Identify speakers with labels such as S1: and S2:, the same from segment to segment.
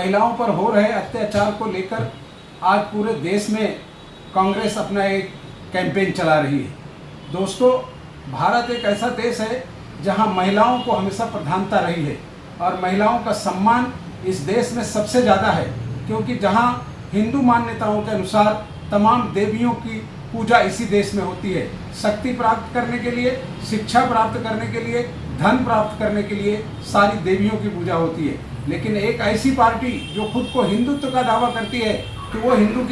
S1: महिलाओं पर हो रहे अत्याचार को लेकर आज पूरे देश में कांग्रेस अपना एक कैंपेन चला रही है। दोस्तों, भारत एक ऐसा देश है जहां महिलाओं को हमेशा प्रधानता रही है और महिलाओं का सम्मान इस देश में सबसे ज़्यादा है, क्योंकि जहां हिंदू मान्यताओं के अनुसार तमाम देवियों की पूजा इसी देश में होती है। शक्ति प्राप्त करने के लिए, शिक्षा प्राप्त करने के लिए, धन प्राप्त करने के लिए सारी देवियों की पूजा होती है। लेकिन एक ऐसी पार्टी जो खुद को हिंदुत्व का दावा करती है कि वो हिंदू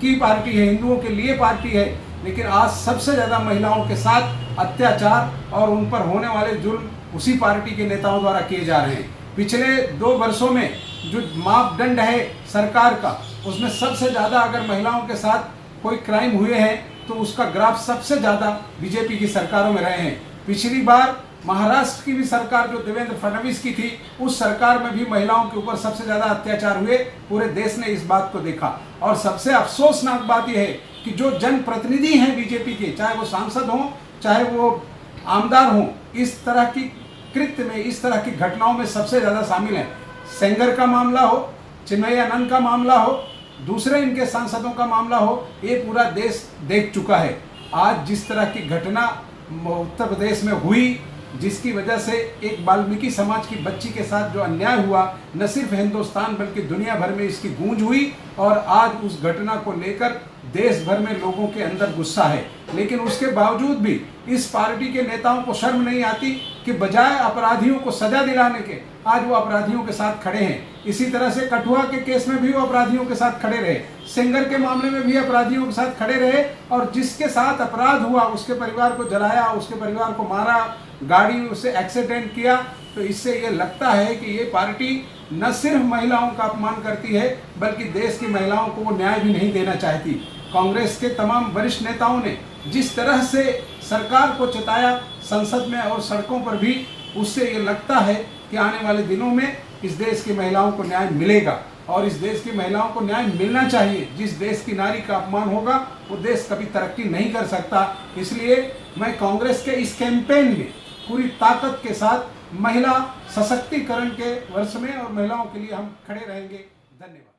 S1: की पार्टी है, हिंदुओं के लिए पार्टी है, लेकिन आज सबसे ज़्यादा महिलाओं के साथ अत्याचार और उन पर होने वाले जुल्म उसी पार्टी के नेताओं द्वारा किए जा रहे हैं। पिछले 2 वर्षों में जो मापदंड है सरकार का, उसमें सबसे ज़्यादा अगर महिलाओं के साथ कोई क्राइम हुए हैं तो उसका ग्राफ सबसे ज़्यादा बीजेपी की सरकारों में रहे हैं। पिछली बार महाराष्ट्र की भी सरकार जो देवेंद्र फडणवीस की थी, उस सरकार में भी महिलाओं के ऊपर सबसे ज़्यादा अत्याचार हुए। पूरे देश ने इस बात को देखा और सबसे अफसोसनाक बात यह है कि जो जनप्रतिनिधि हैं बीजेपी के, चाहे वो सांसद हों चाहे वो आमदार हों, इस तरह की कृत्य में, इस तरह की घटनाओं में सबसे ज़्यादा शामिल हैं। सेंगर का मामला हो, चिन्मयानंद का मामला हो, दूसरे इनके सांसदों का मामला हो, ये पूरा देश देख चुका है। आज जिस तरह की घटना उत्तर प्रदेश में हुई, जिसकी वजह से एक वाल्मीकि समाज की बच्ची के साथ जो अन्याय हुआ, न सिर्फ हिंदुस्तान बल्कि दुनिया भर में इसकी गूंज हुई और आज उस घटना को लेकर देश भर में लोगों के अंदर गुस्सा है। लेकिन उसके बावजूद भी इस पार्टी के नेताओं को शर्म नहीं आती कि बजाय अपराधियों को सजा दिलाने के आज वो अपराधियों के साथ खड़े हैं। इसी तरह से कठुआ के केस में भी वो अपराधियों के साथ खड़े रहे, सेंगर के मामले में भी अपराधियों के साथ खड़े रहे और जिसके साथ अपराध हुआ उसके परिवार को जलाया, उसके परिवार को मारा, गाड़ी उसे एक्सीडेंट किया। तो इससे ये लगता है कि ये पार्टी न सिर्फ महिलाओं का अपमान करती है बल्कि देश की महिलाओं को वो न्याय भी नहीं देना चाहती। कांग्रेस के तमाम वरिष्ठ नेताओं ने जिस तरह से सरकार को चिताया संसद में और सड़कों पर भी, उससे ये लगता है कि आने वाले दिनों में इस देश की महिलाओं को न्याय मिलेगा और इस देश की महिलाओं को न्याय मिलना चाहिए। जिस देश की नारी का अपमान होगा वो देश कभी तरक्की नहीं कर सकता। इसलिए मैं कांग्रेस के इस कैंपेन में पूरी ताकत के साथ महिला सशक्तिकरण के वर्ष में और महिलाओं के लिए हम खड़े रहेंगे। धन्यवाद।